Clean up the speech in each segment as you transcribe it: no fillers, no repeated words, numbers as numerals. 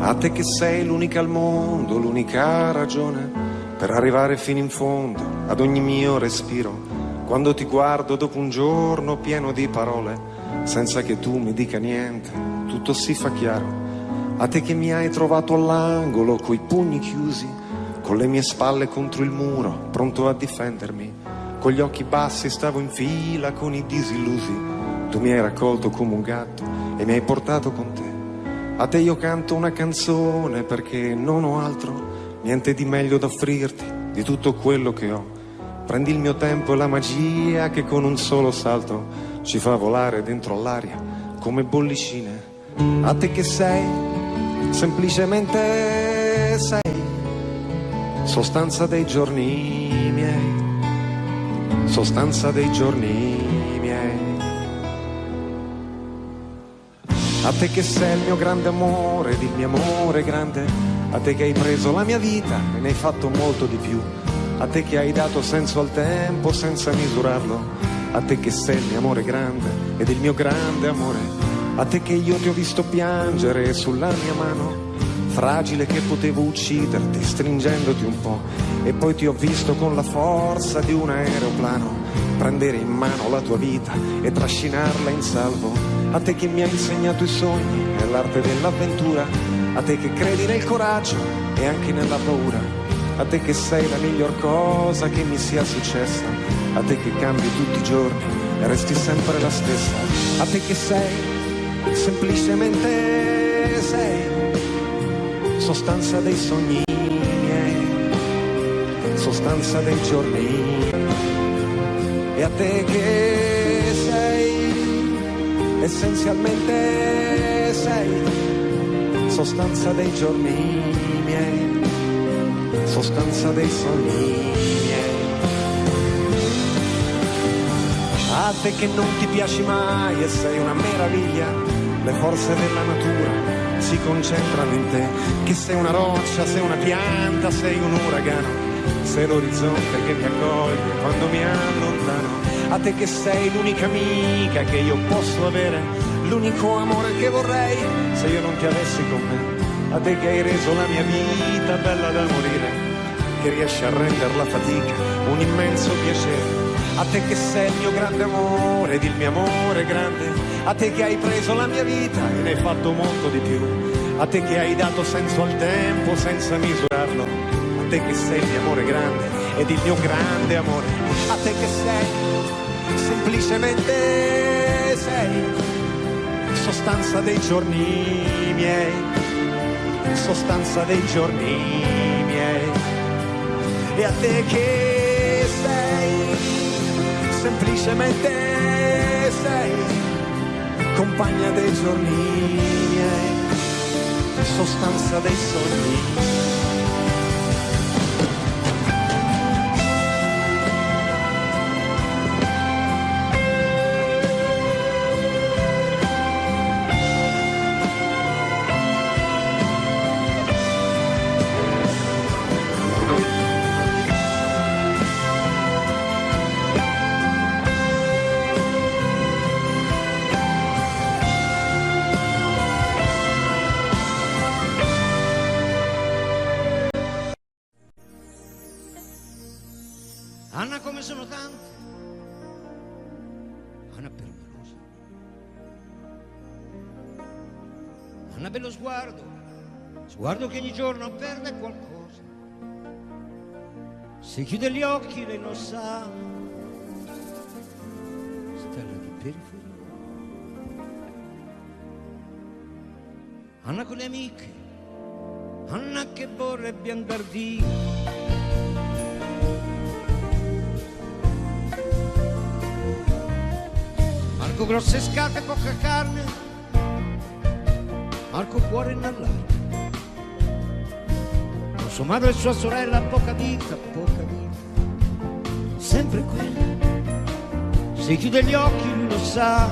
A te che sei l'unica al mondo, l'unica ragione per arrivare fino in fondo ad ogni mio respiro. Quando ti guardo dopo un giorno pieno di parole, senza che tu mi dica niente, tutto si fa chiaro. A te che mi hai trovato all'angolo coi pugni chiusi, con le mie spalle contro il muro, pronto a difendermi. Con gli occhi bassi stavo in fila con i disillusi. Tu mi hai raccolto come un gatto e mi hai portato con te. A te io canto una canzone perché non ho altro, niente di meglio da offrirti di tutto quello che ho. Prendi il mio tempo e la magia che con un solo salto ci fa volare dentro all'aria come bollicine. A te che sei, semplicemente sei, sostanza dei giorni miei, sostanza dei giorni miei. A te che sei il mio grande amore ed il mio amore grande, a te che hai preso la mia vita e ne hai fatto molto di più, a te che hai dato senso al tempo senza misurarlo, a te che sei il mio amore grande ed il mio grande amore, a te che io ti ho visto piangere sulla mia mano, fragile che potevo ucciderti stringendoti un po', e poi ti ho visto con la forza di un aeroplano prendere in mano la tua vita e trascinarla in salvo. A te che mi hai insegnato i sogni e l'arte dell'avventura, a te che credi nel coraggio e anche nella paura, a te che sei la miglior cosa che mi sia successa, a te che cambi tutti i giorni e resti sempre la stessa, a te che sei, semplicemente sei, sostanza dei sogni miei, sostanza dei giorni, e a te che sei, essenzialmente sei, sostanza dei giorni miei, sostanza dei sogni miei. A te che non ti piaci mai e sei una meraviglia, le forze della natura si concentrano in te, che sei una roccia, sei una pianta, sei un uragano, sei l'orizzonte che mi accoglie quando mi allontano. A te che sei l'unica amica che io posso avere, l'unico amore che vorrei se io non ti avessi con me. A te che hai reso la mia vita bella da morire, che riesci a rendere la fatica un immenso piacere. A te che sei il mio grande amore ed il mio amore grande, a te che hai preso la mia vita e ne hai fatto molto di più, a te che hai dato senso al tempo senza misurarlo, a te che sei il mio amore grande ed il mio grande amore, a te che sei, semplicemente sei, sostanza dei giorni miei, sostanza dei giorni miei. E a te che sei, semplicemente sei, compagna dei giorni miei, sostanza dei sogni. Anna come sono tante, Anna permalosa, Anna bello sguardo, sguardo che ogni giorno perde qualcosa, se chiude gli occhi lei lo sa, stella di periferia. Anna con le amiche, Anna che vorrebbe andar via, Marco grosse scarpe e poca carne, Marco cuore innallato, con sua madre e sua sorella poca vita, sempre quella, se chiude gli occhi lui lo sa,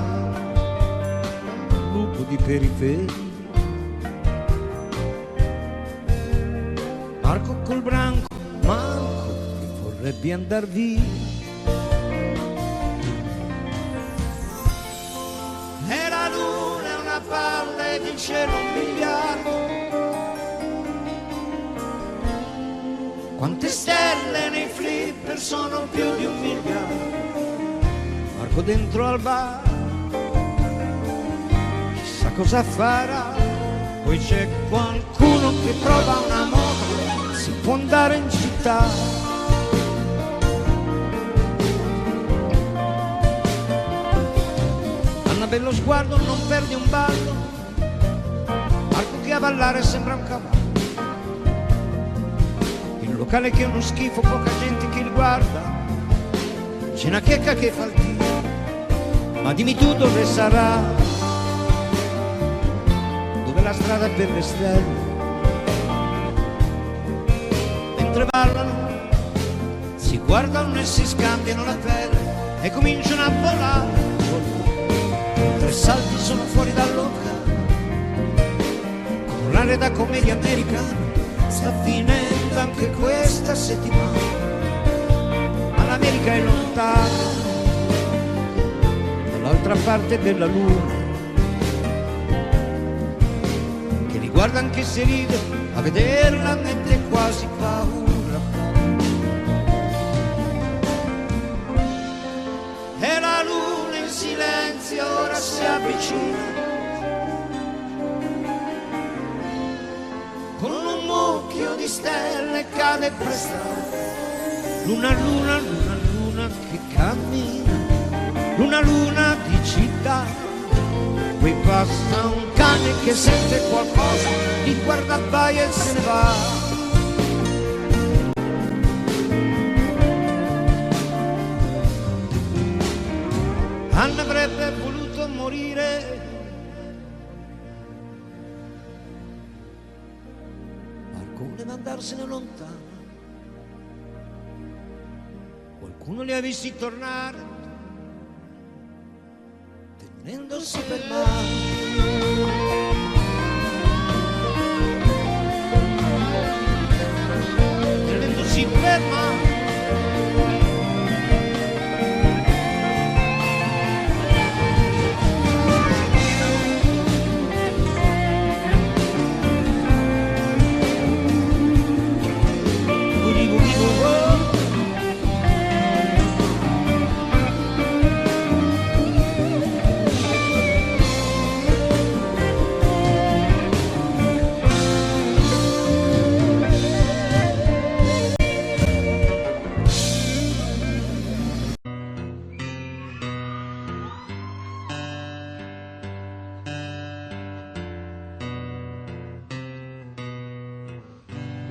lupo di periferia. Marco col branco, Marco che vorrebbe andar via. E la luna è una palla ed il cielo un miliardo, Quante stelle nei flipper sono più di 1 miliardo. Marco dentro al bar, chissà cosa farà. Poi c'è qualcuno che prova una moto, si può andare in città. Anna bello sguardo, non perdi un ballo. Marco che a ballare sembra un cavallo. Il locale che è uno schifo, poca gente che il guarda. C'è una checca che fa il tiro, ma dimmi tu dove sarà, dove la strada è per le stelle. Mentre ballano, si guardano e si scambiano la pelle e cominciano a volare. 3 salti sono fuori dal locale, con l'aria da commedia americana. Sta finendo anche questa settimana, ma l'America è lontana, dall'altra parte della luna, che li guarda anche se ride, a vederla mette quasi paura. E la luna in silenzio ora si avvicina, con un mucchio di stelle cade presto. Luna, luna, luna, luna che cammina, luna, luna di città. Qui passa un cane che sente qualcosa, li guarda, abbaia e se ne va. Anna avrebbe voluto morire, voleva andarsene lontano. Qualcuno li ha visti tornare, tenendosi per mano. Tenendosi per mano.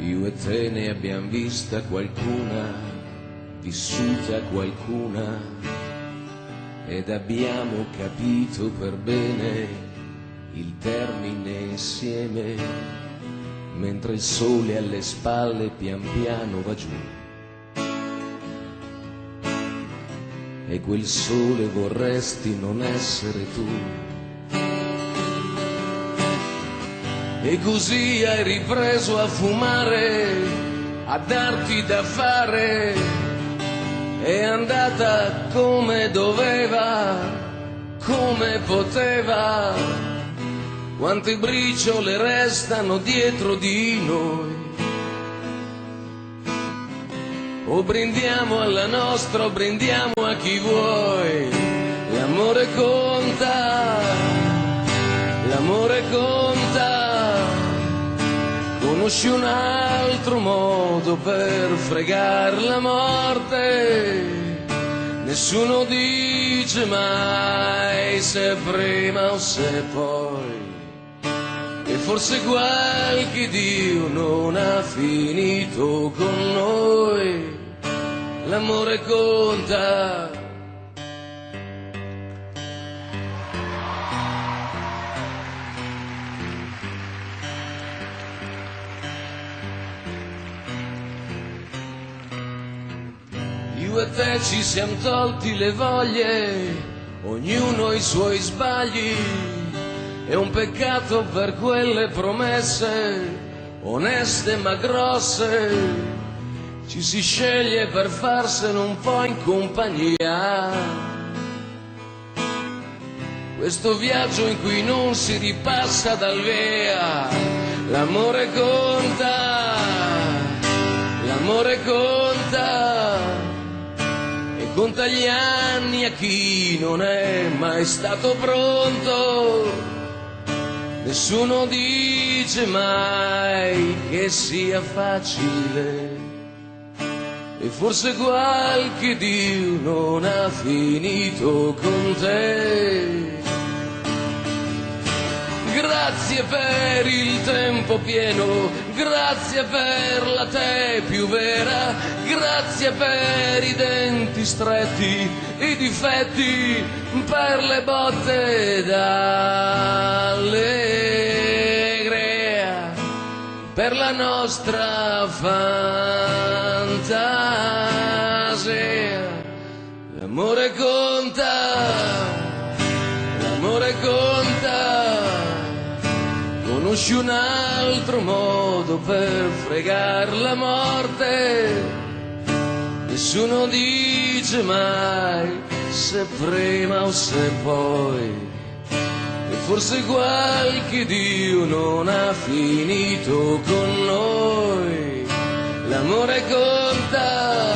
Io e te ne abbiamo vista qualcuna, vissuta qualcuna, ed abbiamo capito per bene il termine insieme, mentre il sole alle spalle pian piano va giù. E quel sole vorresti non essere tu. E così hai ripreso a fumare, a darti da fare, è andata come doveva, come poteva. Quante briciole restano dietro di noi. O brindiamo alla nostra o brindiamo a chi vuoi. L'amore conta, l'amore conta. Conosci un altro modo per fregar la morte? Nessuno dice mai se prima o se poi. E forse qualche Dio non ha finito con noi. L'amore conta. Io e te ci siamo tolti le voglie, ognuno i suoi sbagli. È un peccato per quelle promesse, oneste ma grosse. Ci si sceglie per farsene un po' in compagnia. Questo viaggio in cui non si ripassa dal via. L'amore conta, l'amore l'amore conta, e conta gli anni a chi non è mai stato pronto. Nessuno dice mai che sia facile, e forse qualche Dio non ha finito con te. Grazie per il tempo pieno, grazie per la te più vera, grazie per i denti stretti, i difetti, per le botte d'allegria, per la nostra fantasia. L'amore conta, l'amore conta. Conosci un altro modo per fregar la morte? Nessuno dice mai se prima o se poi, e forse qualche Dio non ha finito con noi. L'amore conta,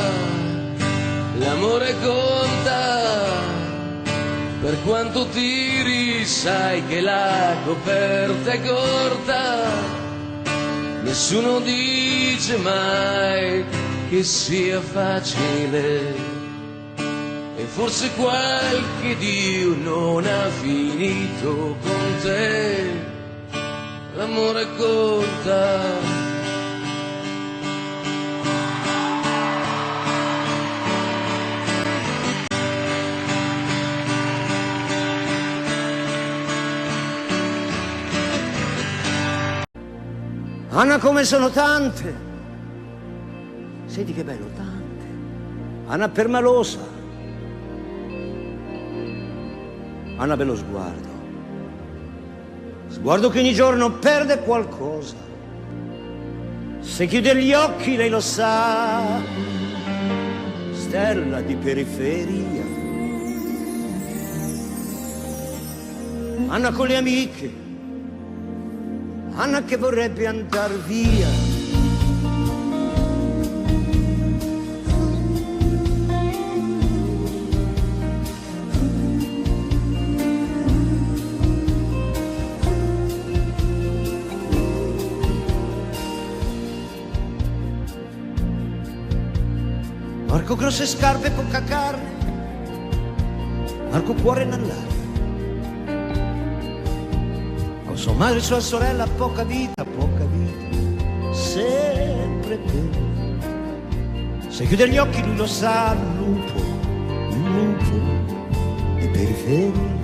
l'amore conta. Per quanto tiri sai che la coperta è corta. Nessuno dice mai che sia facile, e forse qualche Dio non ha finito con te. L'amore conta. Anna, come sono tante, senti che bello, tante. Anna permalosa, Anna bello sguardo, sguardo che ogni giorno perde qualcosa. Se chiude gli occhi lei lo sa, stella di periferia. Anna con le amiche, Anna che vorrebbe andar via. Marco grosse scarpe e poca carne, Marco cuore nell'aria. Sua madre e sua sorella, poca vita, sempre bene. Se chiude gli occhi lui lo sa, un lupo di periferia.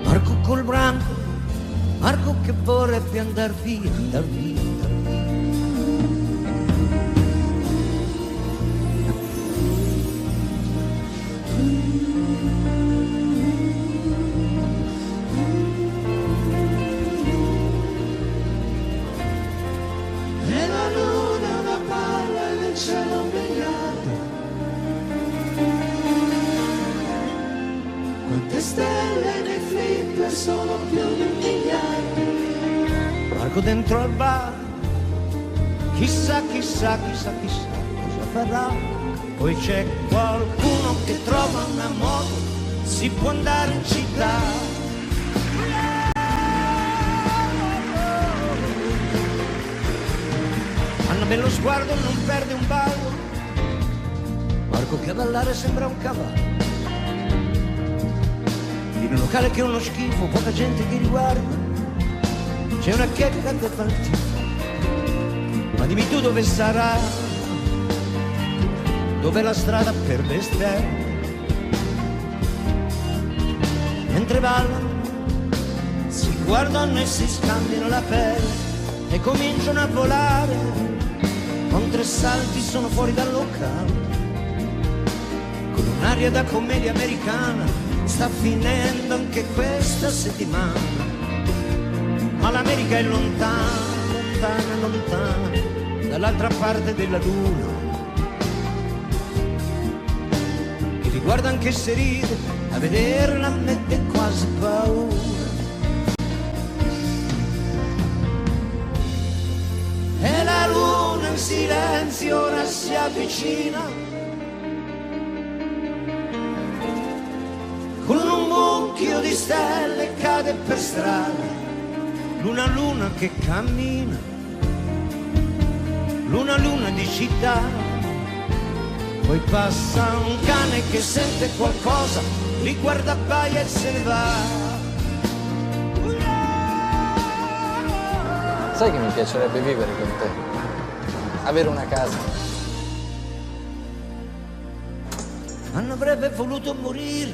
Marco col branco, Marco che vorrebbe andar via, andar via, andar via. Dentro al bar, chissà cosa farà. Poi c'è qualcuno che trova una moto, si può andare in città. Hanno bello sguardo, non perde un ballo. Marco che a ballare sembra un cavallo. In un locale che è uno schifo, poca gente che riguarda. C'è una checca che fa il tifo, ma dimmi tu dove sarà, dove la strada per le stelle. Mentre ballano, si guardano e si scambiano la pelle e cominciano a volare. Con 3 salti sono fuori dal locale, con un'aria da commedia americana. Sta finendo anche questa settimana. Ma l'America è lontana, lontana, lontana, dall'altra parte della luna. Che li guarda anche se ride, a vederla mette quasi paura. in silenzio ora si avvicina, con un mucchio di stelle cade per strada, luna che cammina, luna di città. Poi passa un cane che sente qualcosa, li guarda, abbaia e se ne va. Sai che mi piacerebbe vivere con te? Avere una casa. Anna avrebbe voluto morire.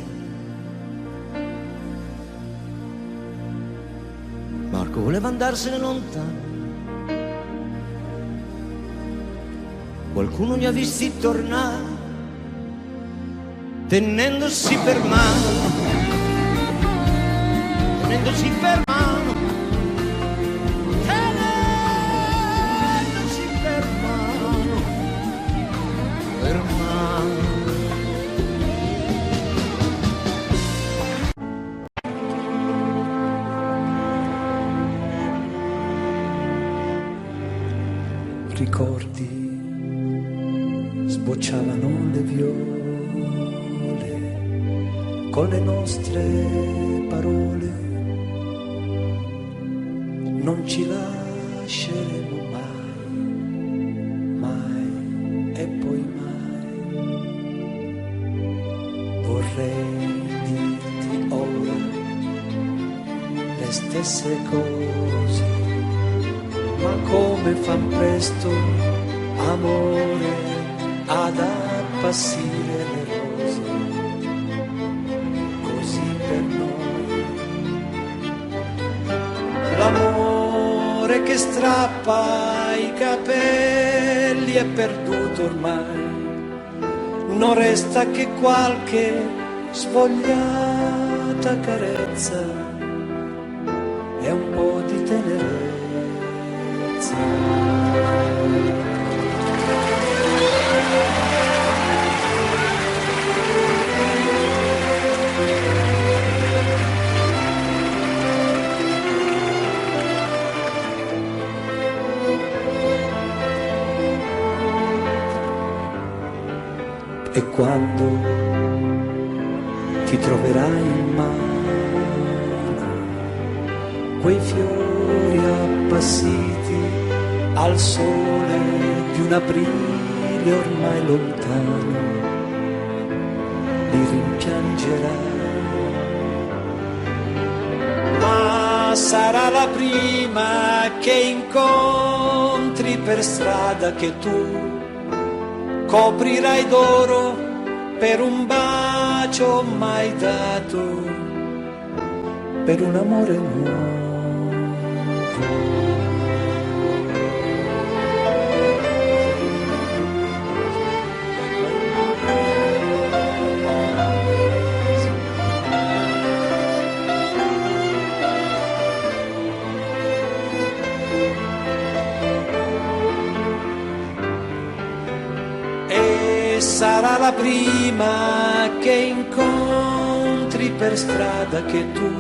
Marco voleva andarsene lontano. Qualcuno li ha visti tornare, tenendosi per mano, tenendosi per mano, tenendosi per mano, per mano. Ricordi sbocciavano le viole con le nostre parole, non ci lasceremo mai, mai e poi mai. Vorrei dirti ora le stesse cose, ma come fan presto, amore, ad appassire le rose, così per noi. L'amore che strappa i capelli è perduto ormai, non resta che qualche svogliata carezza e un po' di tenerezza. E quando ti troverai in mano quei fiori appassiti al sole di un aprile ormai lontano, li rimpiangerai, ma sarà la prima che incontri per strada che tu coprirai d'oro per un bacio mai dato, per un amore nuovo. Sarà la prima che incontri per strada che tu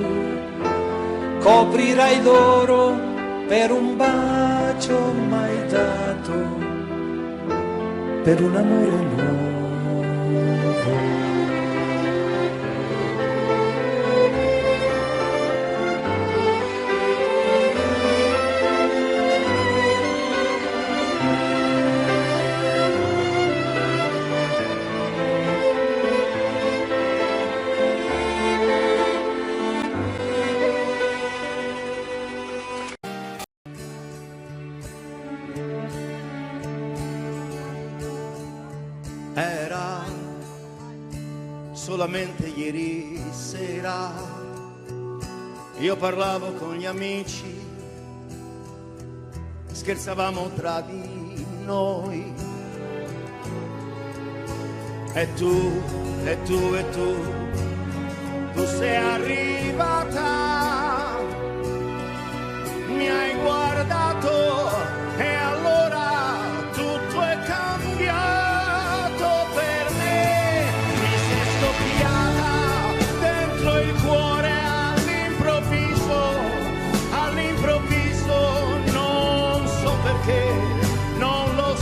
coprirai d'oro per un bacio mai dato, per un amore nuovo. Era solamente ieri sera, io parlavo con gli amici, scherzavamo tra di noi, e tu sei arrivata, mi hai guardato e allora tutto è cambiato per me, mi sei scoppiata dentro il cuore all'improvviso, non so perché, non lo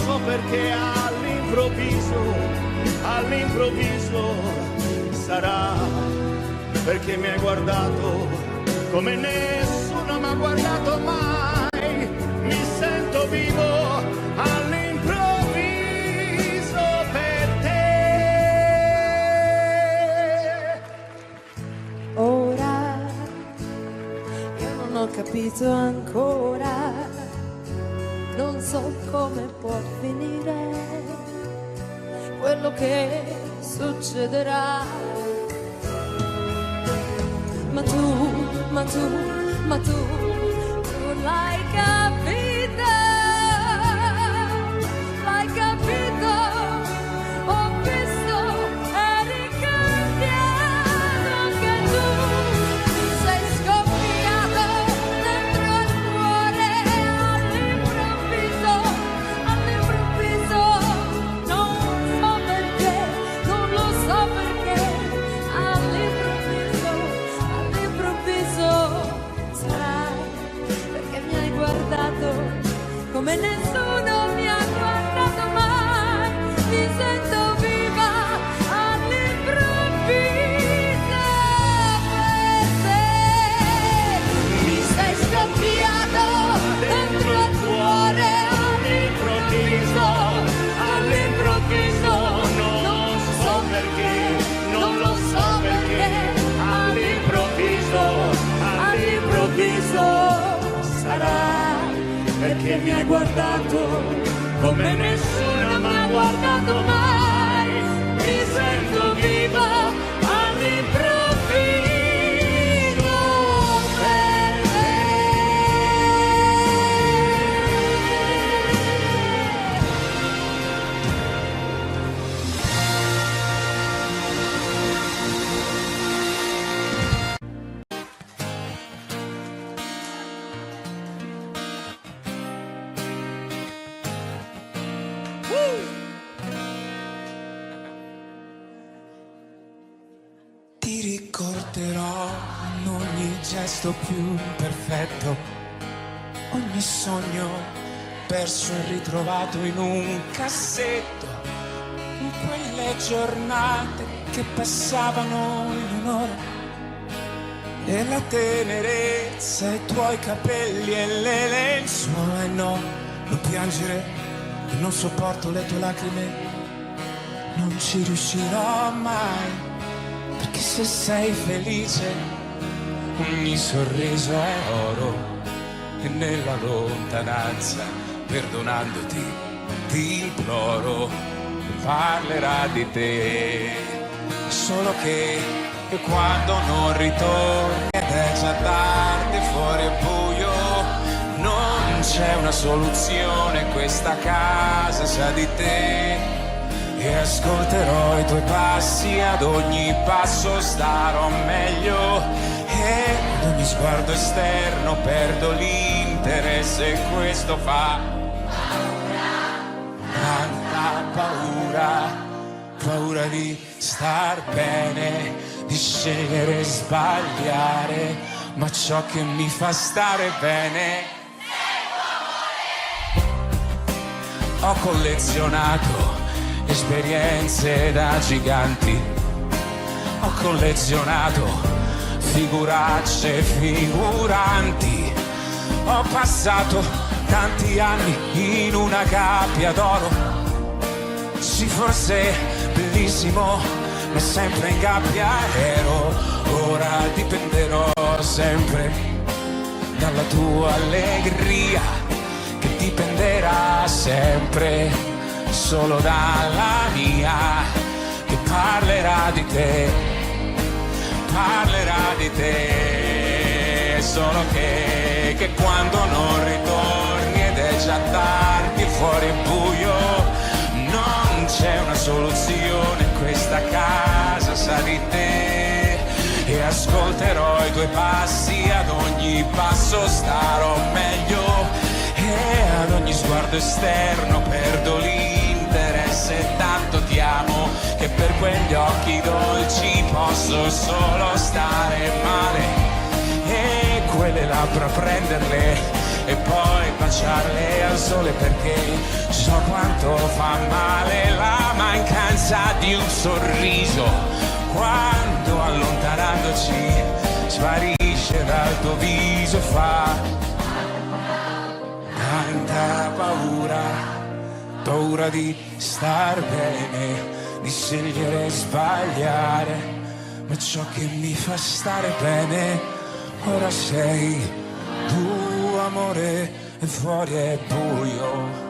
sarà perché mi hai guardato come nessuno mi ha guardato mai. Mi sento vivo all'improvviso per te. Ora io non ho capito ancora, non so come può finire quello che succederà. Ma tu l'hai capito, ho visto eri cambiato anche tu, ti sei scoppiato dentro il cuore all'improvviso, non so perché, non lo so perché, all'improvviso sarà perché mi hai guardato come nessuno mi ha guardato mai. Mi sento viva all'improvviso per te. Mi sei scoppiato dentro il cuore all'improvviso, non so perché, non lo so perché, all'improvviso sarà perché mi hai guardato come nessuno mi ha guardato mai. Mi sento viva all'improvviso per te. Ti ricorderò in ogni gesto più perfetto, ogni sogno perso e ritrovato in un cassetto, in quelle giornate che passavano in un'ora, e la tenerezza, i tuoi capelli e le lenzuola. E no, non piangere, non sopporto le tue lacrime, non ci riuscirò mai. Perché se sei felice, ogni sorriso è oro, e nella lontananza, perdonandoti, ti imploro, parlerà di te. Solo che quando non ritorni ed è già tardi, fuori è buio, non c'è una soluzione, questa casa sa di te. E ascolterò i tuoi passi, ad ogni passo starò meglio, e ad ogni sguardo esterno perdo l'interesse, e questo fa tanta paura di star bene, di scegliere e sbagliare, ma ciò che mi fa stare bene, ho collezionato esperienze da giganti, ho collezionato figuracce figuranti, ho passato tanti anni in una gabbia d'oro, sì forse bellissimo ma sempre in gabbia ero. Ora dipenderò sempre dalla tua allegria, che dipenderà sempre solo dalla mia, che parlerà di te, solo che quando non ritorni ed è già tardi e fuori è buio, non c'è una soluzione, questa casa sa di te, e ascolterò i tuoi passi, ad ogni passo starò meglio, e ad ogni sguardo esterno perdo l'interesse, tanto ti amo che per quegli occhi dolci posso solo stare male, e quelle labbra prenderle e poi baciarle al sole, perché so quanto fa male la mancanza di un sorriso quando allontanandoci sparisce dal tuo viso, fa tanta paura, paura di star bene, di scegliere e sbagliare, ma ciò che mi fa stare bene ora sei tu, amore, e fuori è buio,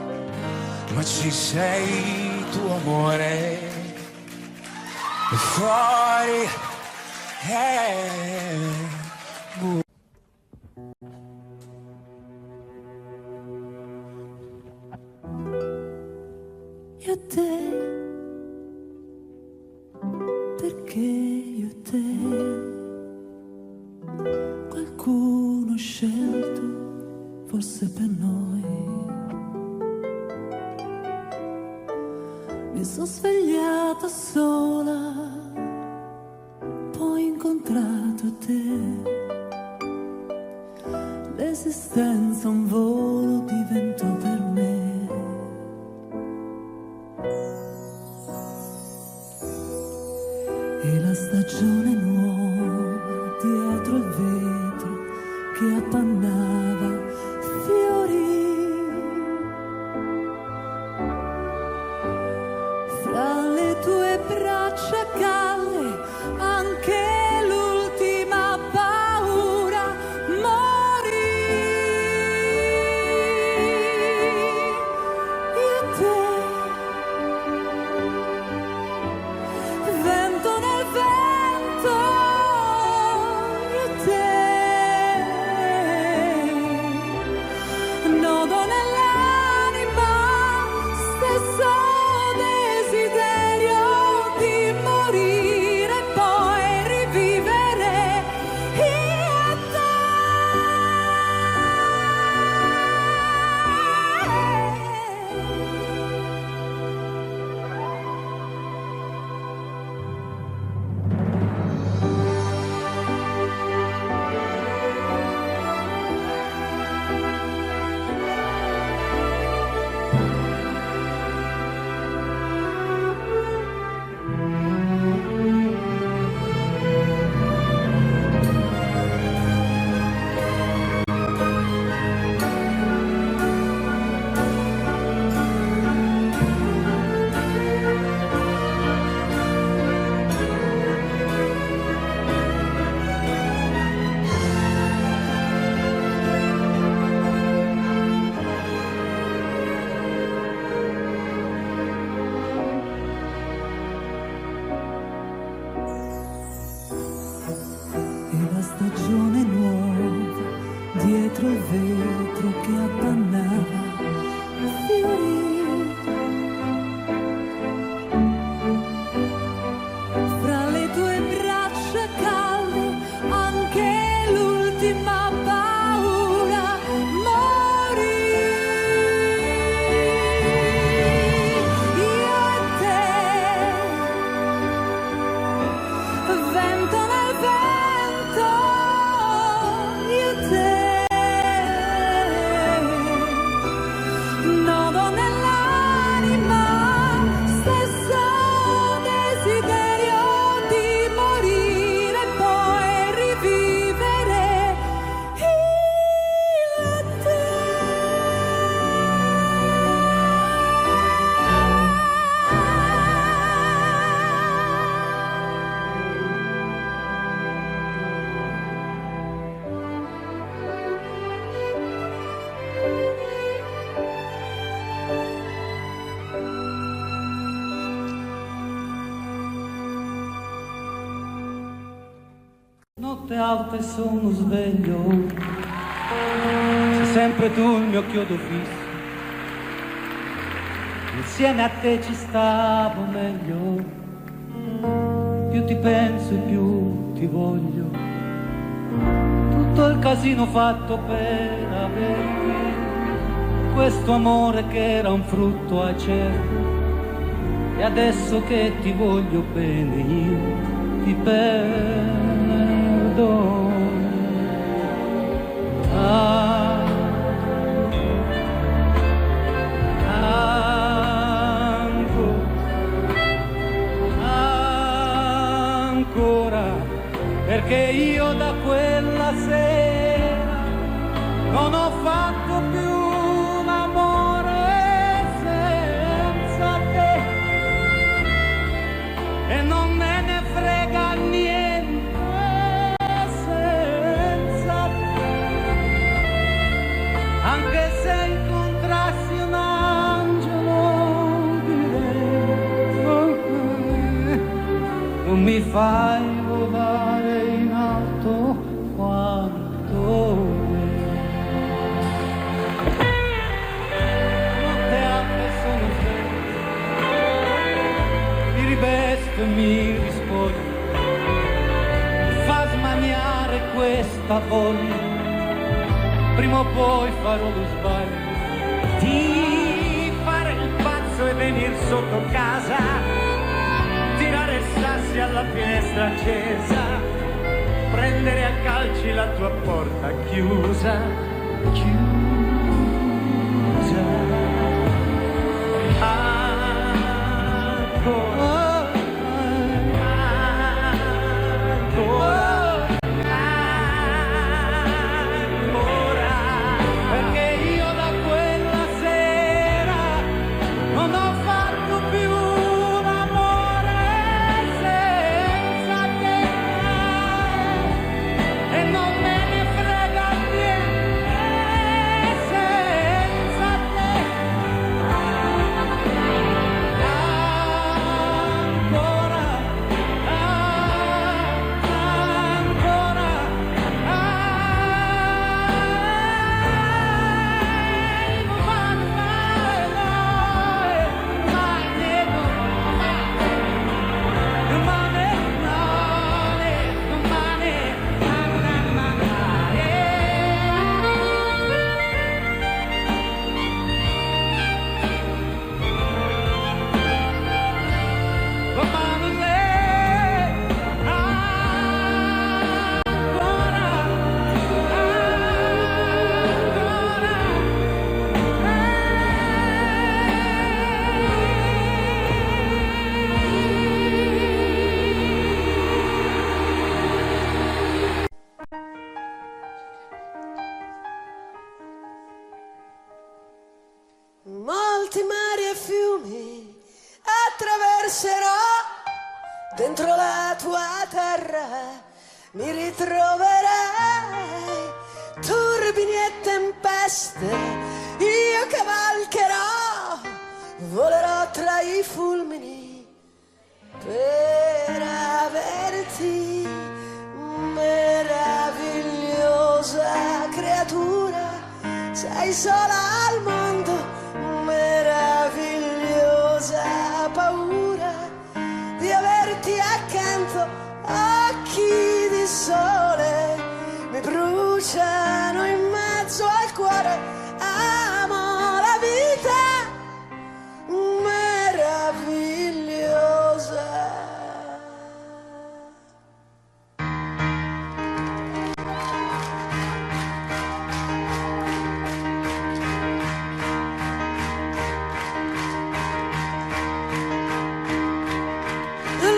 ma ci sei tu, amore, e fuori è buio. Io e te, perché io e te, qualcuno ha scelto, forse per noi. Mi sono svegliata sola, poi ho incontrato te. L'esistenza un volo diventò per me. E la stagione nuova dietro il vetro che appannava fiori. Fra le tue braccia calde anche l'ultima paura morì. Io e te, vento nel vento, io e te, nodo nell'anima, stesso desiderio di morire e poi rivivere io e te. E la stagione nuova dietro il vetro che appannava fiori. Fra le tue braccia calde anche l'ultima paura morì. Io e te, vento nel vento, io e te, nodo nell'anima, stesso desiderio di morire e poi rivivere io e te. Notte alta e sono sveglio, sei sempre tu il mio chiodo fisso, insieme a te ci stavo meglio, più ti penso e più ti voglio, tutto il casino fatto per averti, questo amore che era un frutto acerbo, e adesso che ti voglio bene io ti perdo. perché io da quella sera non ho fatto più un amore senza te e non me ne frega niente senza te, anche se incontrassi un angelo direi non mi fai volare in alto quanto me. Notte alta sono sveglio, mi rivesto e mi rispoglio, mi fa smaniare questa voglia, prima o poi farò lo sbaglio di fare il pazzo e venir sotto casa, tirare sassi alla finestra accesa, prendere a calci la tua porta chiusa, chiusa. Ancora, ancora, ancora, perché io da quella sera non ho fatto più un amore senza te e non me ne frega niente senza te. Ancora, ancora, Molti mari e fiumi attraverserò, dentro la tua terra mi ritroverai, turbini e tempeste io cavalcherò, volerò tra i fulmini per averti, meravigliosa creatura, sei sola al mondo, meravigliosa paura di averti accanto, occhi di sole mi bruciano in mezzo al cuore, amo la vita meravigliosa.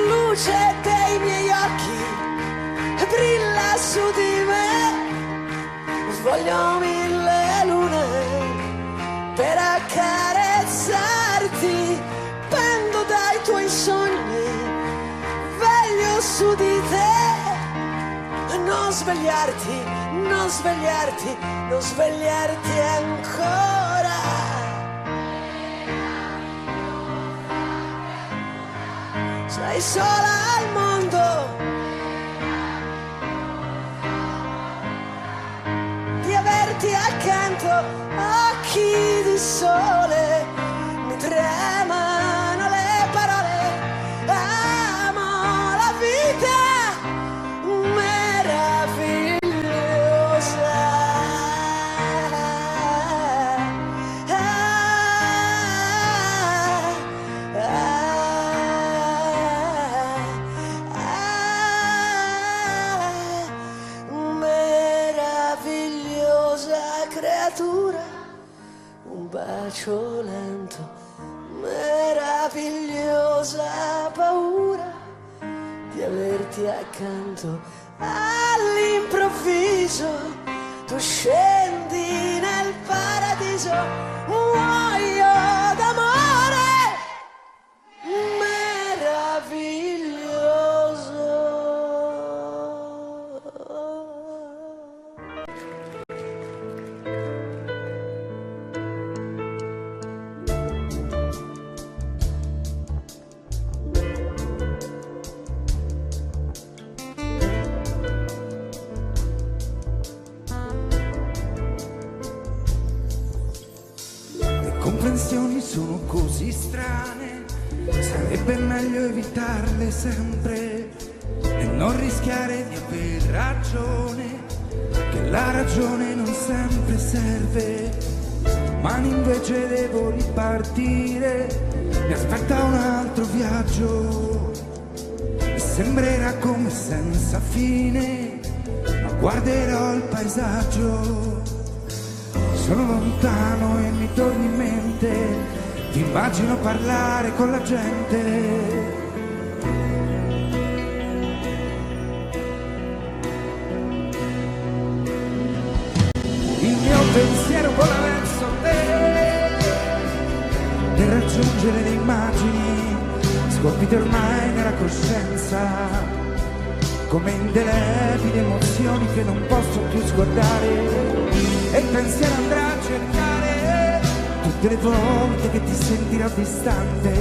Luce dei miei occhi brilla su di me, voglio 1000 lune per accarezzarti, pendo dai tuoi sogni, veglio su di te, non svegliarti, non svegliarti, non svegliarti ancora. Sei sola al mondo, di averti accanto, occhi di sole, mi tremano le parole, amo la vita meravigliosa. Creatura, un bacio lento, meravigliosa paura di averti accanto, all'improvviso tu scendi nel paradiso, muoio d'amore Comprensioni sono così strane, sarebbe meglio evitarle sempre e non rischiare di aver ragione, che la ragione non sempre serve. Ma invece devo ripartire, mi aspetta un altro viaggio, mi sembrerà come senza fine, ma guarderò il paesaggio. Sono lontano e mi torni in mente, ti immagino parlare con la gente. Il mio pensiero vola verso te, per raggiungere le immagini scolpite ormai nella coscienza, come indelebili emozioni che non posso più scordare. E il pensiero andrà a cercare tutte le volte che ti sentirò distante,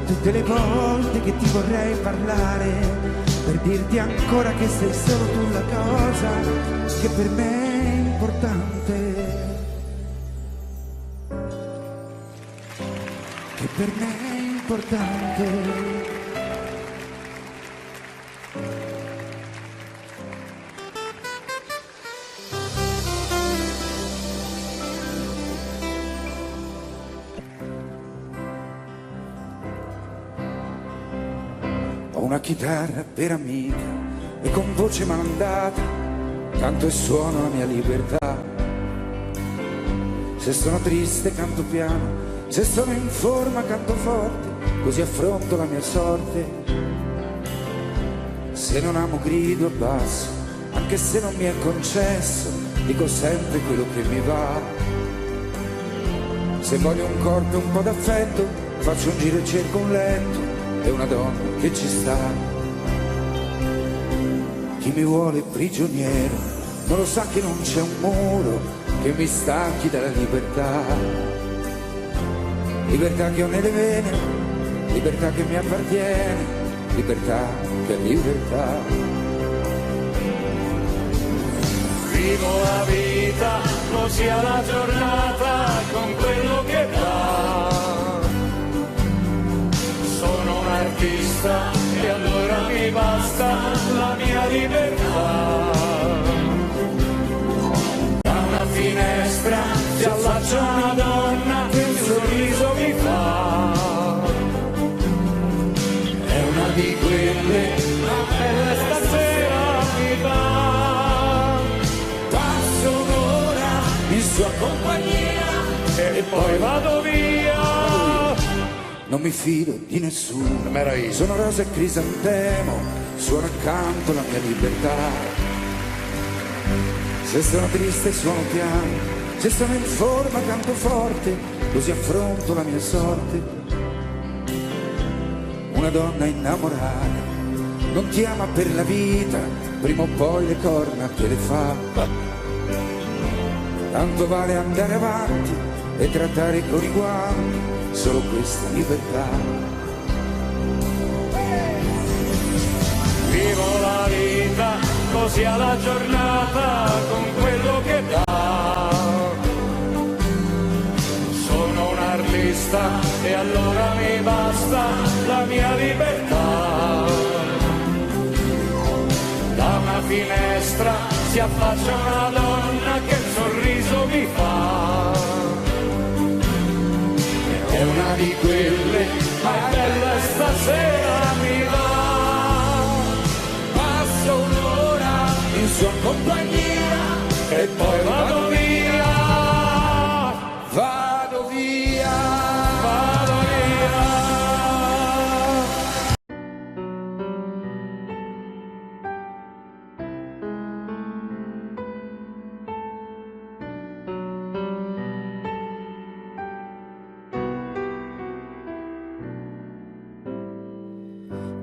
tutte le volte che ti vorrei parlare, per dirti ancora che sei solo tu la cosa che per me è importante, che per me è importante. Una chitarra per amica e con voce mandata canto e suono la mia libertà. Se sono triste canto piano, se sono in forma canto forte, così affronto la mia sorte. Se non amo grido e basso, anche se non mi è concesso, dico sempre quello che mi va. Se voglio un corpo e un po' d'affetto, faccio un giro e cerco un letto e una donna che ci sta. Chi mi vuole prigioniero non lo sa che non c'è un muro che mi stanchi dalla libertà. Libertà che ho nelle vene, libertà che mi appartiene, libertà che è libertà. Vivo la vita così alla giornata con quello che dà. Sono un artista e allora mi basta la mia libertà. Da una finestra si allaccia una donna che un sorriso mi fa. È una di quelle, ma bella stasera mi va. Passo un'ora in sua compagnia e poi vado via. Non mi fido di nessuno, sono rosa e crisantemo, suono accanto la mia libertà. Se sono triste suono piano, se sono in forma canto forte, così affronto la mia sorte. Una donna innamorata non ti ama per la vita, prima o poi le corna te le fa. Tanto vale andare avanti e trattare con i guanti solo questa libertà. Vivo la vita così alla giornata con quello che dà. Sono un artista e allora mi basta la mia libertà. Da una finestra si affaccia una donna che il sorriso mi fa. È una di quelle, ma è bella e stasera mi va. Passo un'ora in sua compagnia e poi vado via. Vado via. Vado via.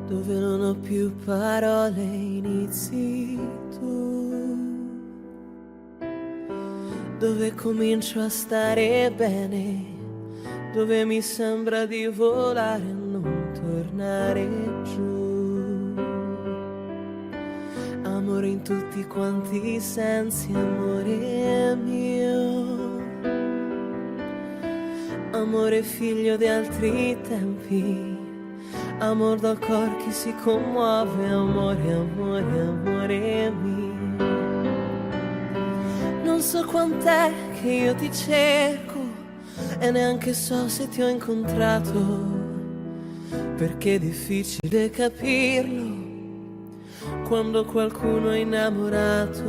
dove non ho più parole, inizi tu, dove comincio a stare bene, dove mi sembra di volare e non tornare giù. Amore in tutti quanti i sensi, amore mio, amore figlio di altri tempi, amor dal cor che si commuove, amore, amore, amore mio. Non so quant'è che io ti cerco e neanche so se ti ho incontrato, perché è difficile capirlo quando qualcuno è innamorato.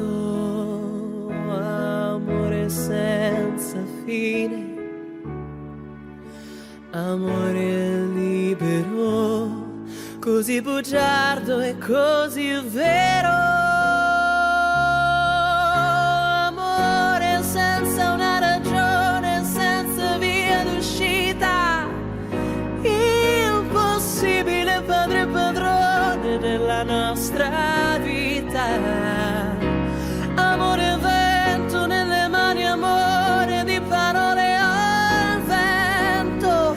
Amore senza fine, amore libero, così bugiardo e così vero. Amore senza una ragione, senza via d'uscita, impossibile padre e padrone della nostra vita. Amore vento nelle mani, amore di parole al vento,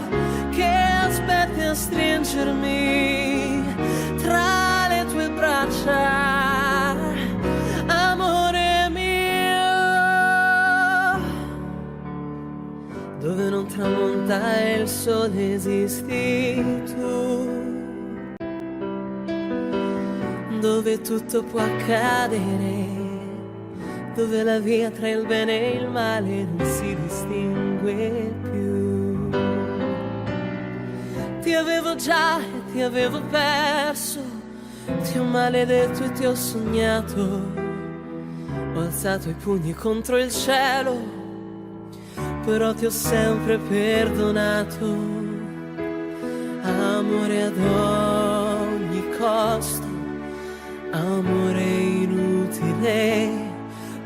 che aspetti a stringermi tra le tue braccia, amore mio, dove non tramonta il sole esisti tu, dove tutto può accadere, dove la via tra il bene e il male non si distingue più. Ti avevo già e ti avevo perso, ti ho maledetto e ti ho sognato, ho alzato i pugni contro il cielo, però ti ho sempre perdonato. Amore ad ogni costo, amore inutile,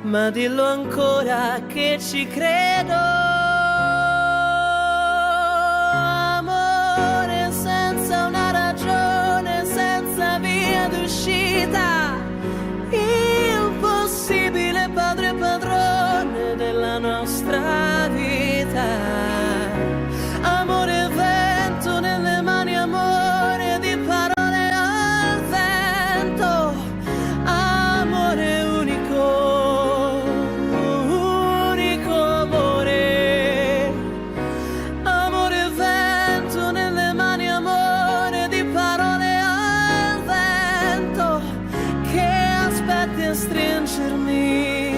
ma dillo ancora che ci credo. Amore senza una ragione, senza via d'uscita, impossibile padre e padrone della nostra vita. Amore vento nelle mani, amore di parole al vento, amore unico, unico amore. Amore vento nelle mani, amore di parole al vento, che aspetti a stringermi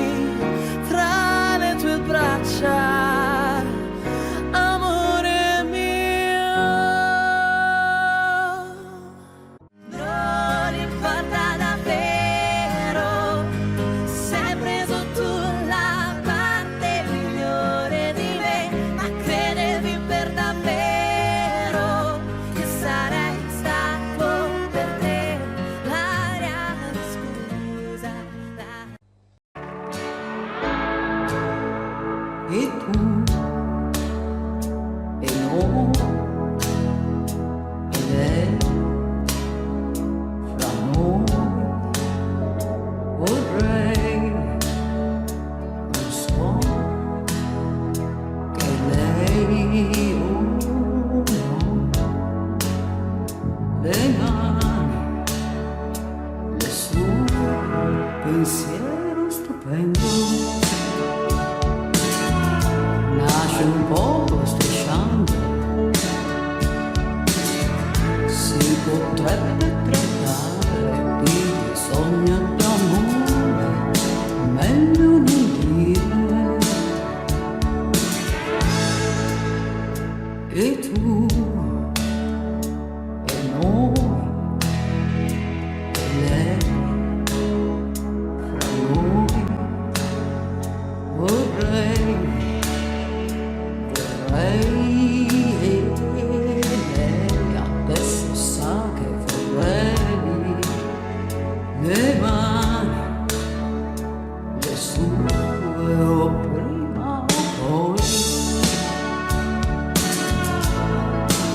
tra le tue braccia, amore mio. Non importa davvero se hai preso tu la parte migliore di me, ma credevi per davvero che sarei stato per te l'aria di scusa. E tu e noi e lei, fra noi vorrei un suono che lei le mani, le sue pensiero stupendo. Nasce un po' strisciante, si potrebbe trattare di sogno d'amore, meglio non dire. E tu e noi e lei, fra noi vorrei lei adesso sa che vorrei le mani, le sue o prima o poi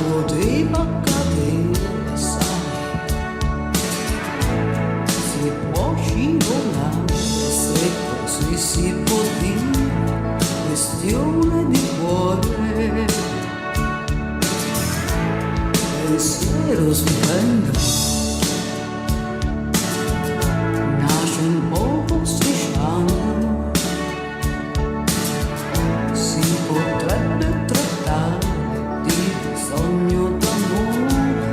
poteva cadere, sa stupendo, nasce un po' strisciando, si potrebbe trattare di sogno d'amore,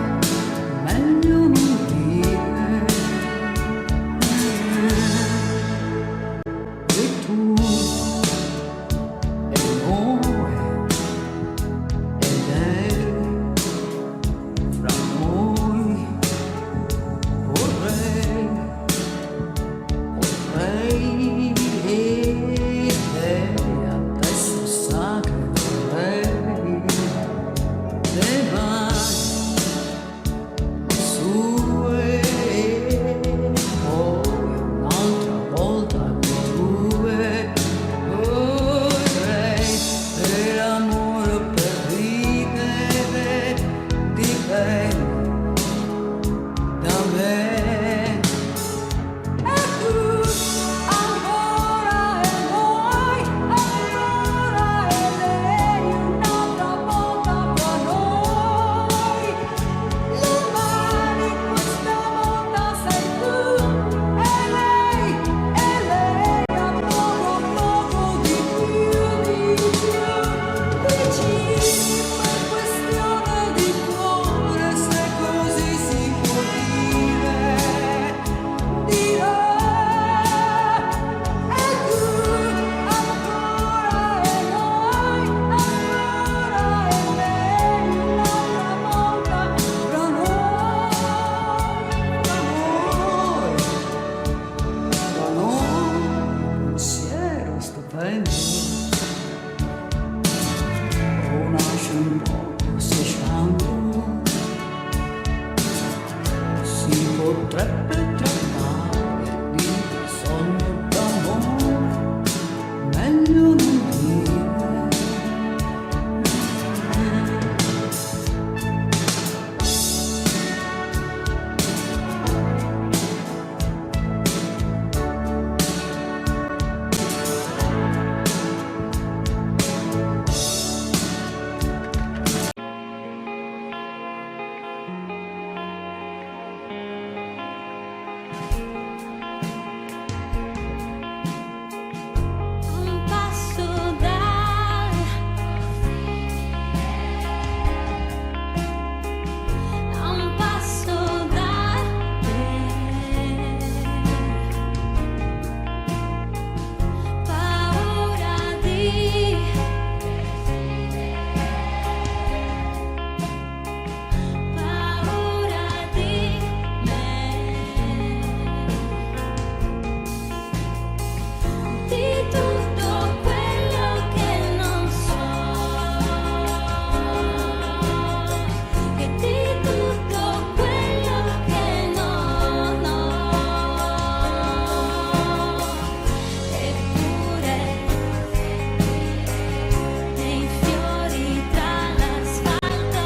meglio non dire. E tu e noi e lei, fra noi vorrei e lei adesso sa che vorrei le mani sue e poi un'altra volta le tue. Vorrei per amore, per vivere dipende da me. E tu ancora e noi, ancora e lei, un'altra volta fra noi. Le mani questa volta sei tu e lei, ancora poco di più, vicini per questione di cuore, se così si può dire. E tu ancora e noi, ancora e lei, un'altra volta fra noi, pensiero stupendo, nasce un po' strisciando, si potrebbe trattare di sogno d'amore, meglio non dire. Un passo da, a un passo da te, paura di, paura di me, di tutto quello che non so, e di tutto quello che non ho. Eppure nei fiori tra l'asfalto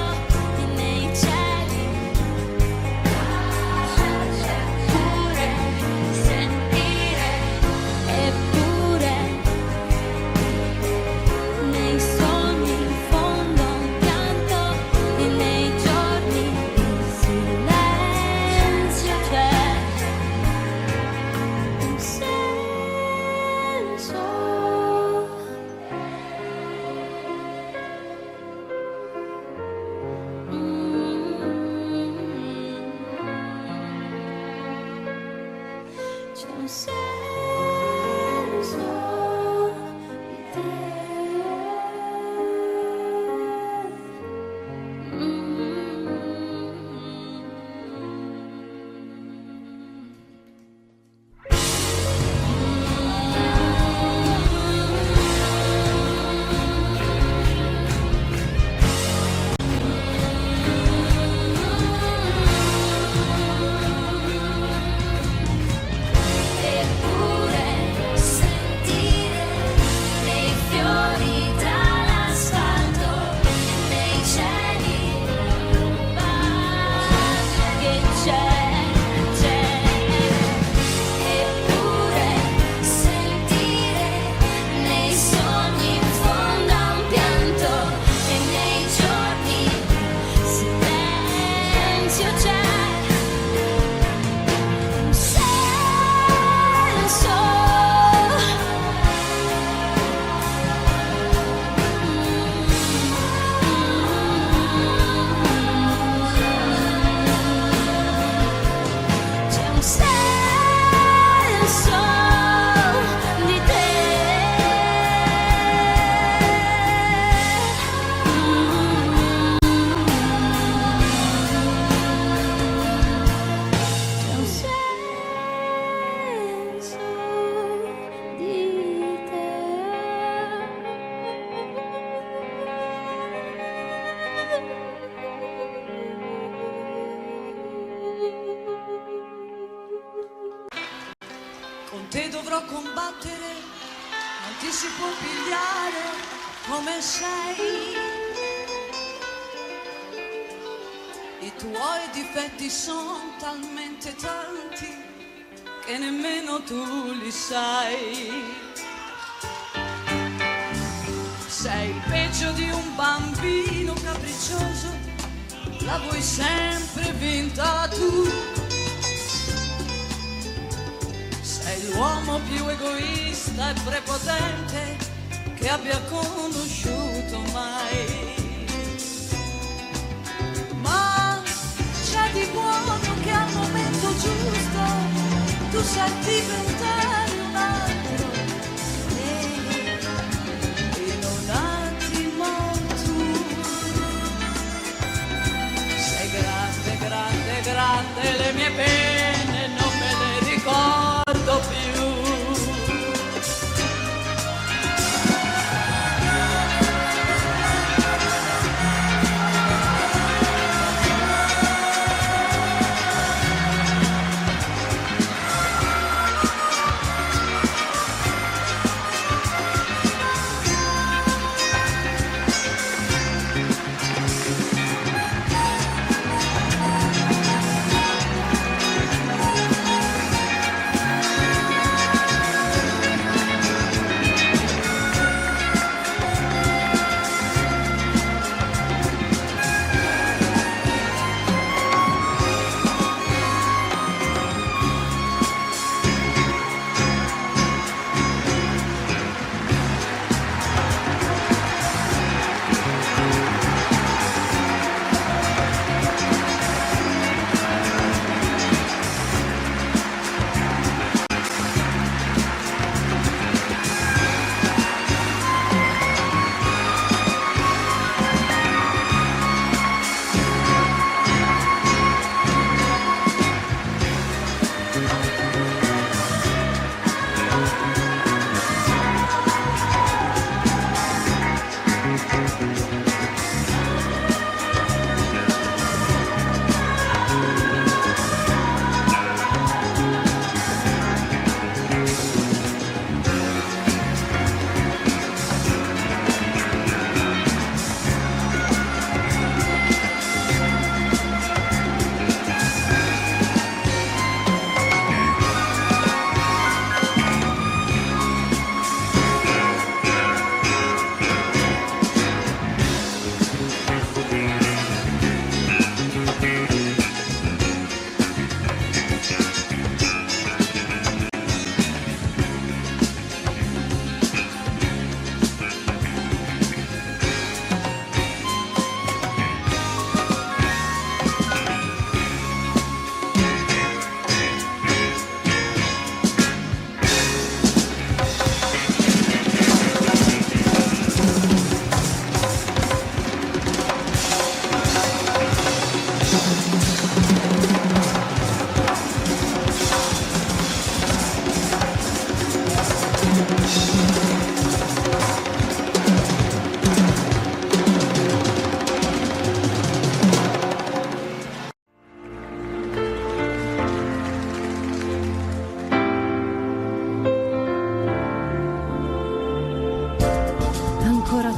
e nei cieli, eppure sentire, eppure nei sogni in fondo un pianto e nei giorni di silenzio c'è un senso. C'è un senso di te. E te dovrò combattere, non ti si può pigliare come sei. I tuoi difetti sono talmente tanti che nemmeno tu li sai. Sei peggio di un bambino capriccioso, la vuoi sempre vinta tu. Sei l'uomo più egoista e prepotente che abbia conosciuto mai. Ma c'è di buono che al momento giusto tu sai diventare un altro. E in un attimo tu sei grande, grande, grande, le mie pene non me le ricordo più.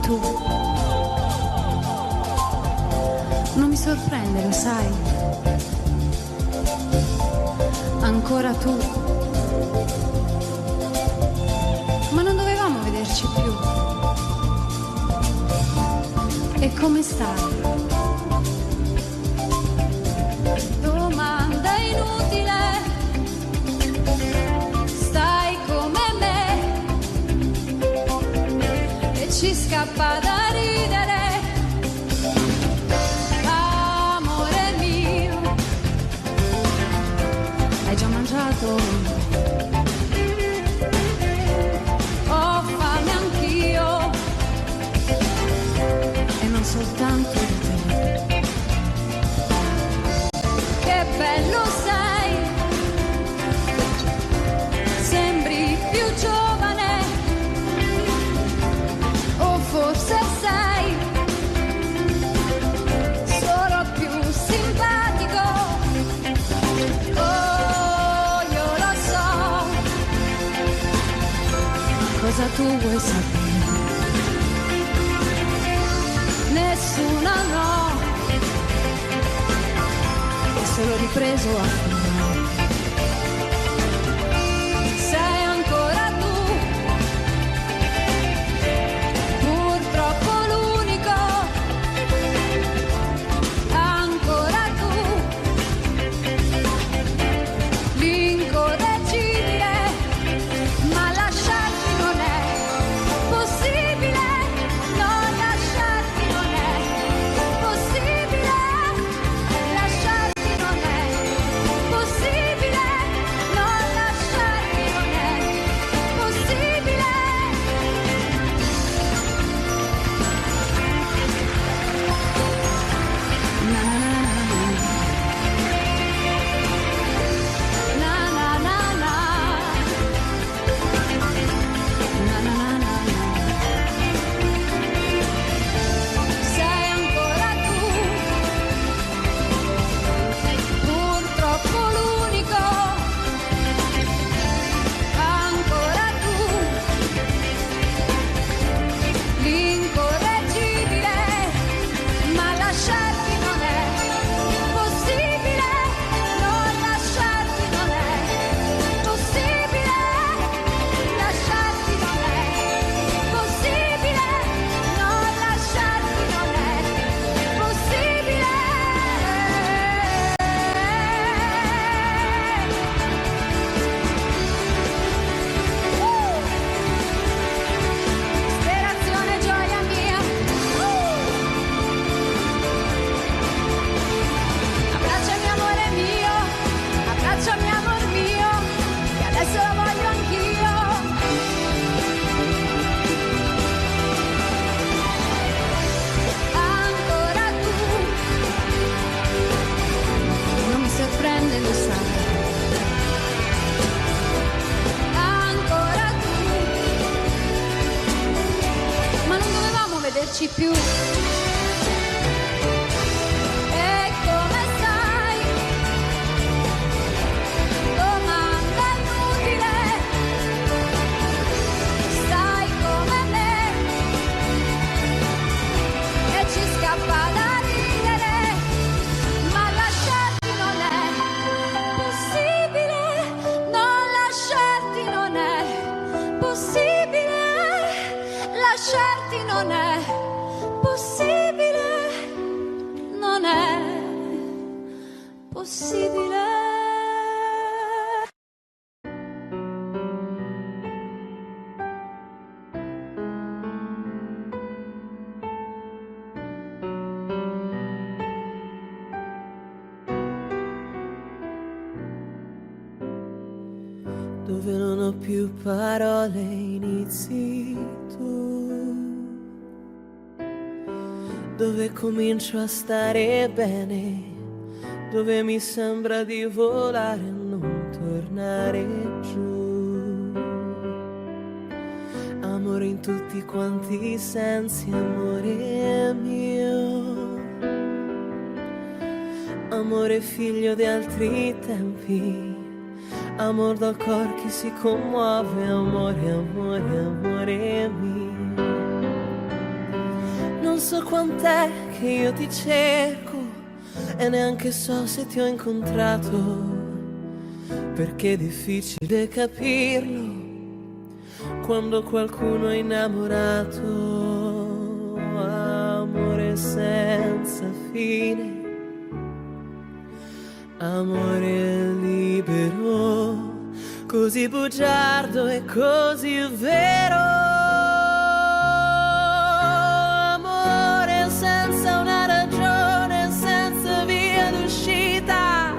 tu. Non mi sorprende, lo sai. Ancora tu. Ma non dovevamo vederci più. E come stai? Domanda inutile. Stai come me. E ci scappa da ridere. Amore mio. Hai già mangiato? Ho fame anch'io. E non soltanto di te. Che bello sei. Sembri più giovane. O forse sei solo più simpatico. Oh, io lo so cosa tu vuoi sapere. Nessuna no, è solo ripreso a fumare. Sei ancora tu, purtroppo l'unico, ancora tu, l'incorreggibile, ma lasciarti non è possibile, non lasciarti non è possibile, lasciarti non è possibile, non lasciarti non è possibile. Na na na na, na na na na, na na na na. Sei ancora tu, purtroppo l'unico, ancora tu, l'incorreggibile, ma lasciarti non è possibile, non lasciarti non è possibile, lasciarti non è possibile, non lasciarti non è possibile. Disperazione, gioia mia, abbracciami amore mio, abbracciami amor mio, che adesso la voglio anch'io. Ancora tu, non mi sorprende, lo sai. Ancora tu, ma non dovevamo vederci più. E come stai? Domanda inutile. Stai come me e ci scappa da ridere, ma lasciarti non è possibile, non lasciarti non è possibile, lasciarti non è possibile, non è possibile. Dove non ho più parole, inizi tu. Dove comincio a stare bene, dove mi sembra di volare e non tornare giù. Amore in tutti quanti i sensi, amore mio. Amore figlio di altri tempi, amor dal cor che si commuove, amore, amore, amore mio. Non so quant'è che io ti cerco e neanche so se ti ho incontrato, perché è difficile capirlo quando qualcuno è innamorato. Amore senza fine, amore libero, così bugiardo e così vero. Amore senza una ragione, senza via d'uscita,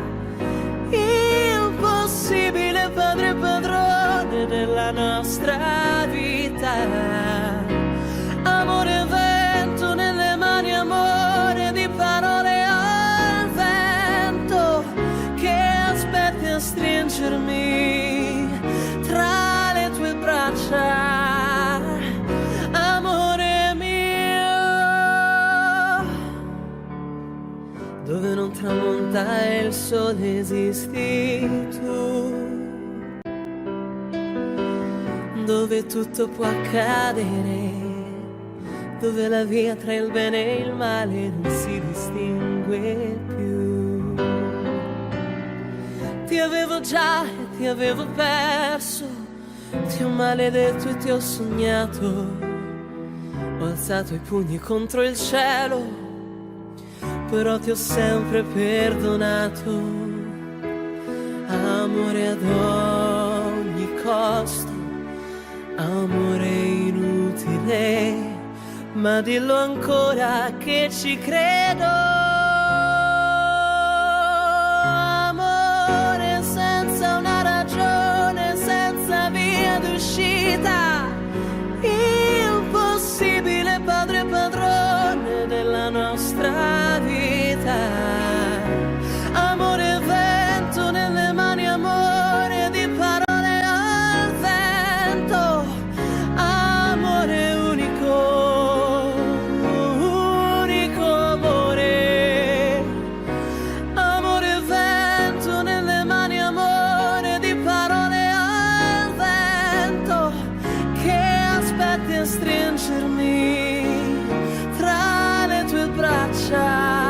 impossibile padre e padrone della nostra vita. Amore vento nelle mani, amore di parole al vento, che aspetti a stringermi tra le tue braccia, amore mio. Dove non tramonta il sole esisti tu, dove tutto può accadere, dove la via tra il bene e il male non si distingue più. Ti avevo già e ti avevo perso, ti ho maledetto e ti ho sognato, ho alzato i pugni contro il cielo, però ti ho sempre perdonato. Amore ad ogni costo, amore inutile, ma dillo ancora che ci credo. Amore senza una ragione, senza via d'uscita, il possibile padre e padrone della nostra vita. Amore vento nelle mani, amore di parole al vento, amore unico, unico amore. Amore vento nelle mani, amore di parole al vento, che aspetti a stringermi tra le tue braccia.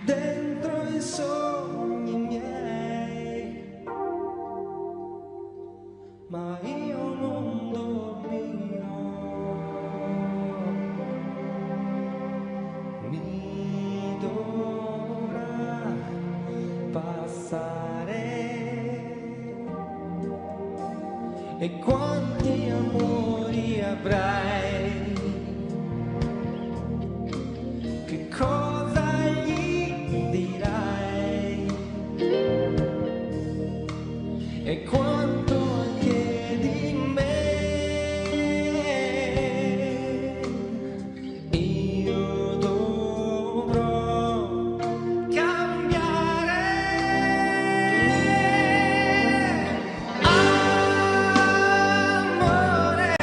Dentro i sogni miei, ma io non dormirò. Mi dovrà passare. E quanti amori avrai? Che cosa e quanto anche di me io dovrò cambiare. Amore,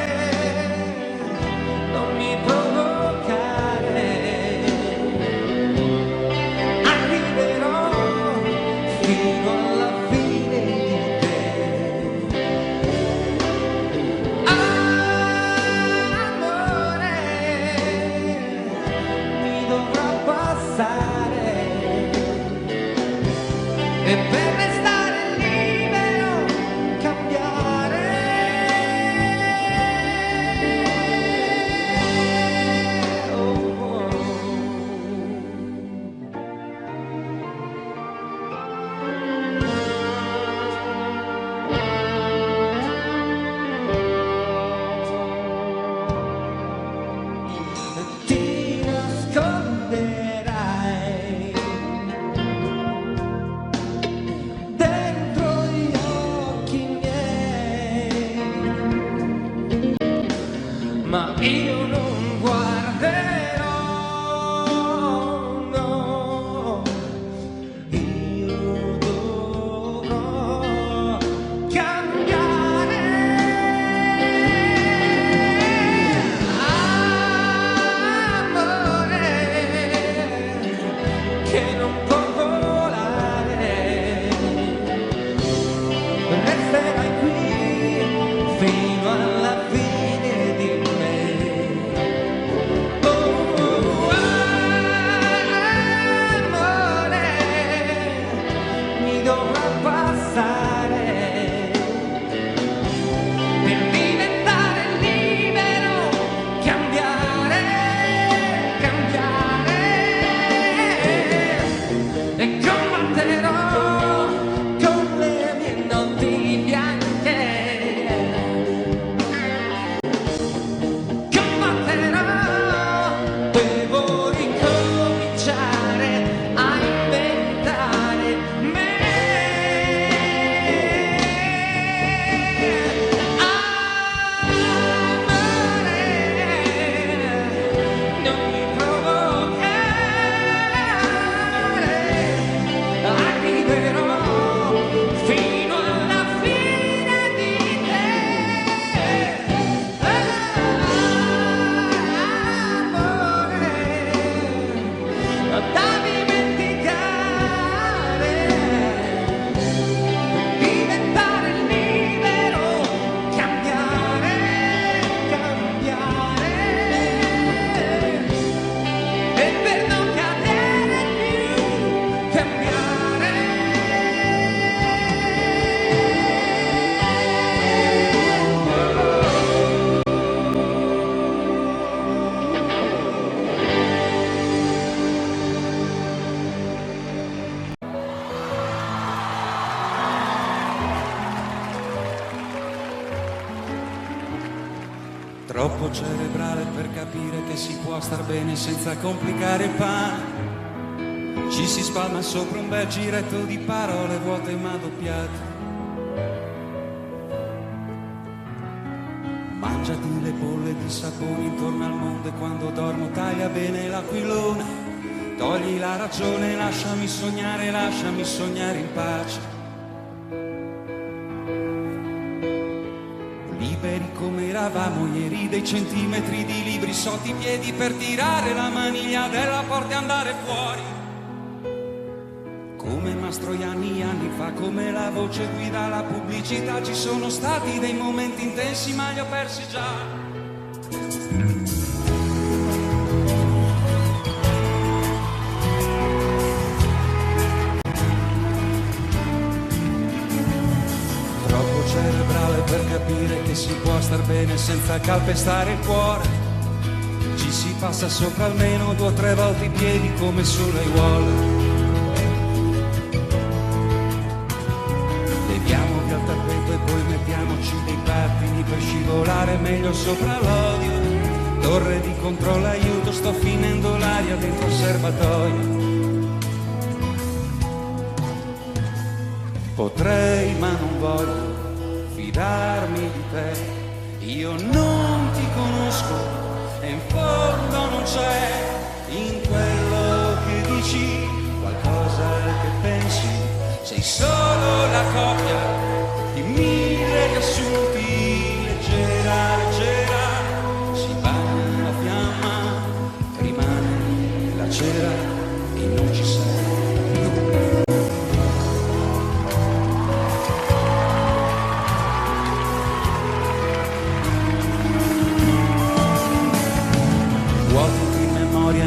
Troppo cerebrale per capire che si può star bene senza complicare il pane. Ci si spalma sopra un bel giretto di parole vuote ma doppiate. Mangiati le bolle di sapone intorno al mondo e quando dormo taglia bene l'aquilone. Togli la ragione, lasciami sognare in pace. Liberi come eravamo ieri, dei centimetri di libri sotto i piedi per tirare la maniglia della porta e andare fuori. Come Mastroianni anni fa, come la voce guida la pubblicità, ci sono stati dei momenti intensi ma li ho persi già. Cerebrale per capire che si può star bene senza calpestare il cuore. Ci si passa sopra almeno 2 o 3 volte i piedi come sulle aiuole. Leviamo via il tappeto e poi mettiamoci dei pattini per scivolare meglio sopra l'odio. Torre di controllo, aiuto, sto finendo l'aria dentro il serbatoio. Potrei ma non voglio fidarmi di te, io non ti conosco e in fondo non c'è in quello che dici qualcosa che pensi, sei solo la copia di 1000 riassunti, leggera, leggera, si bagna la fiamma, rimane la cera e non ci sei.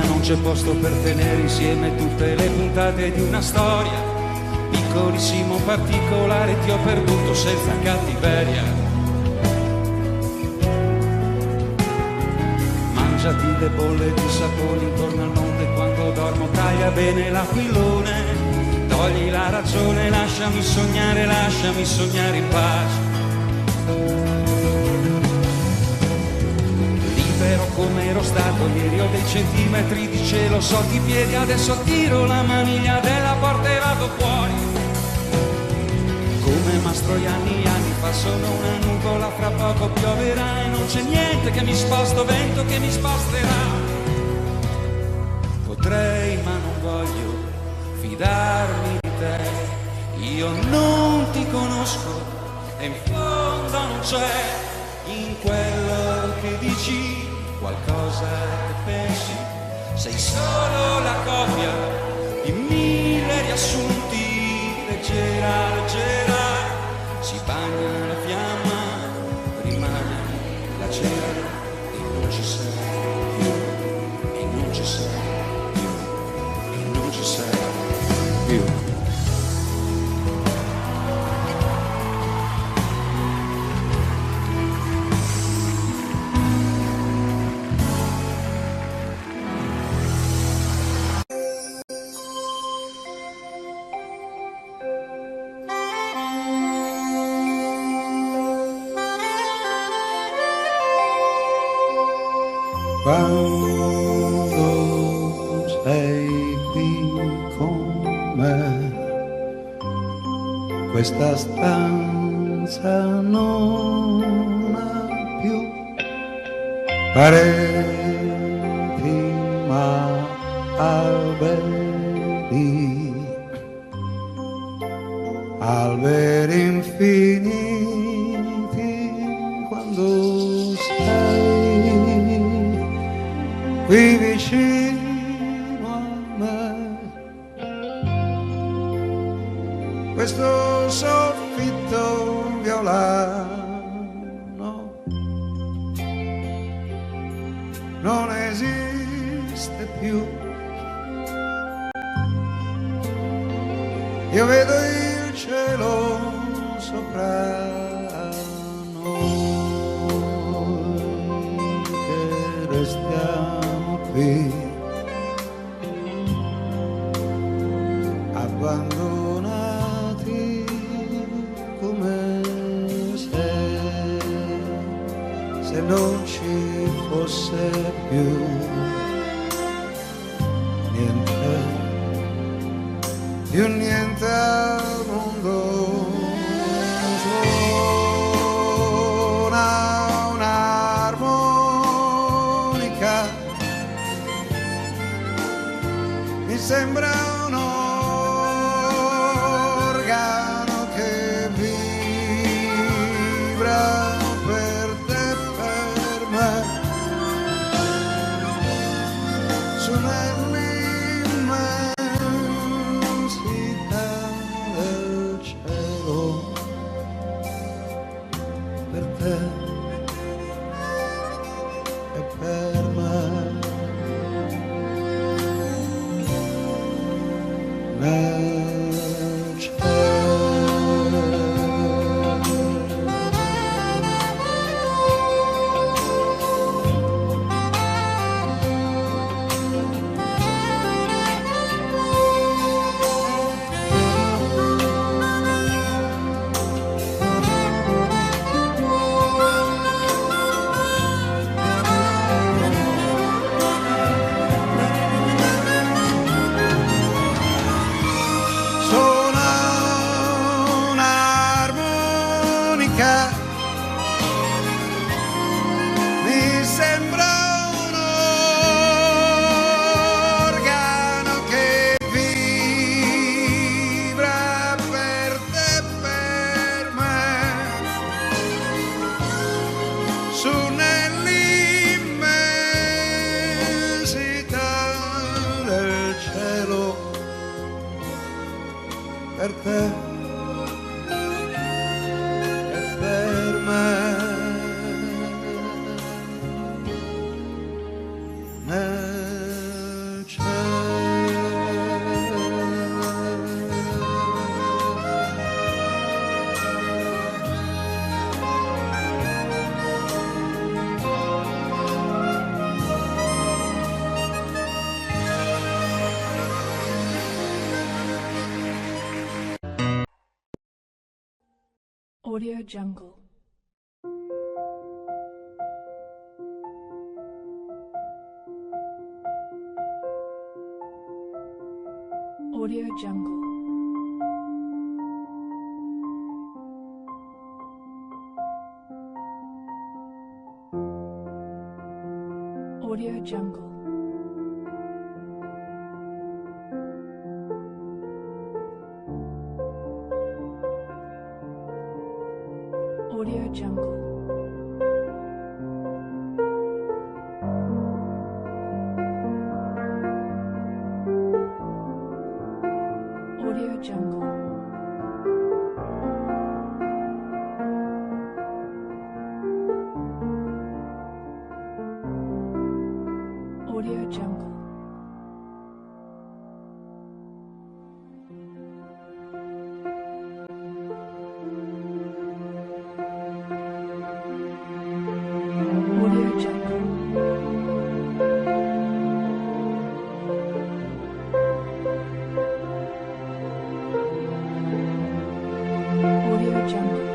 Non c'è posto per tenere insieme tutte le puntate di una storia. Piccolissimo particolare ti ho perduto senza cattiveria. Mangiati le bolle di sapone intorno al mondo e quando dormo taglia bene l'aquilone. Togli la ragione, lasciami sognare in pace. Libero come ero stato ieri, ho dei centimetri di cielo sotto i piedi, adesso tiro la maniglia della porta e vado fuori. Come Mastroianni anni fa, sono una nuvola, fra poco pioverà e non c'è niente che mi sposto, vento che mi sposterà. Potrei ma non voglio fidarmi di te, io non ti conosco e in fondo non c'è in quello che dici qualcosa che pensi, sei solo la copia di 1000 riassunti, leggera, leggera, si bagna la fiamma, rimane la cera e non ci sei più, e non ci sei più, e non ci sei più. Quando sei qui con me, questa stanza non ha più pareti ma alberi, alberi infiniti quando sei qui vicino a me. Questo soffitto violano non esiste più. Io vedo il cielo sopra noi che restiamo qui abbandonati come se non ci sembra un organo che vibra per te e per me su nell'immensità del cielo per te e per me. Nel cielo. Mi sembra un organo che vibra per te e per me su nell'immensità del cielo per te e per me. Nel Audio Jungle. Audio Jungle. Audio Jungle. Audio Jungle. Audio Jungle. Audio Jungle. Audio Jungle. Audio Jungle.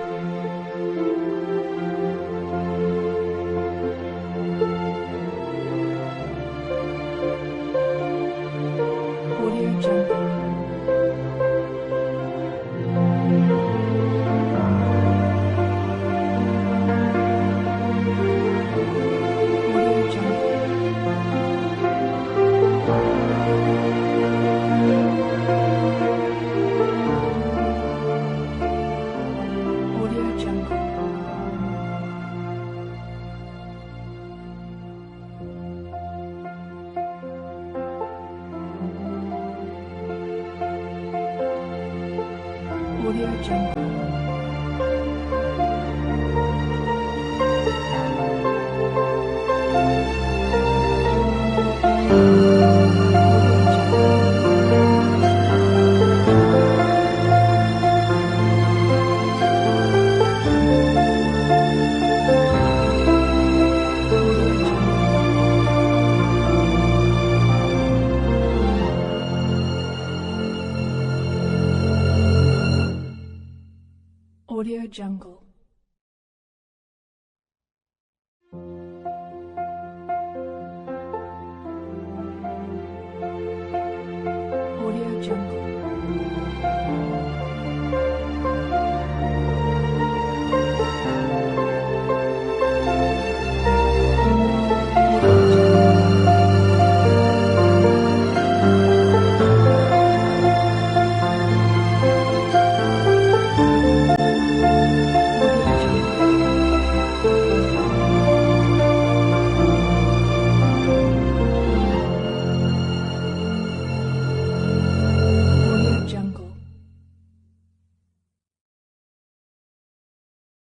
Audio Jungle. Audio Jungle. Audio Jungle. Audio Jungle. Audio Jungle.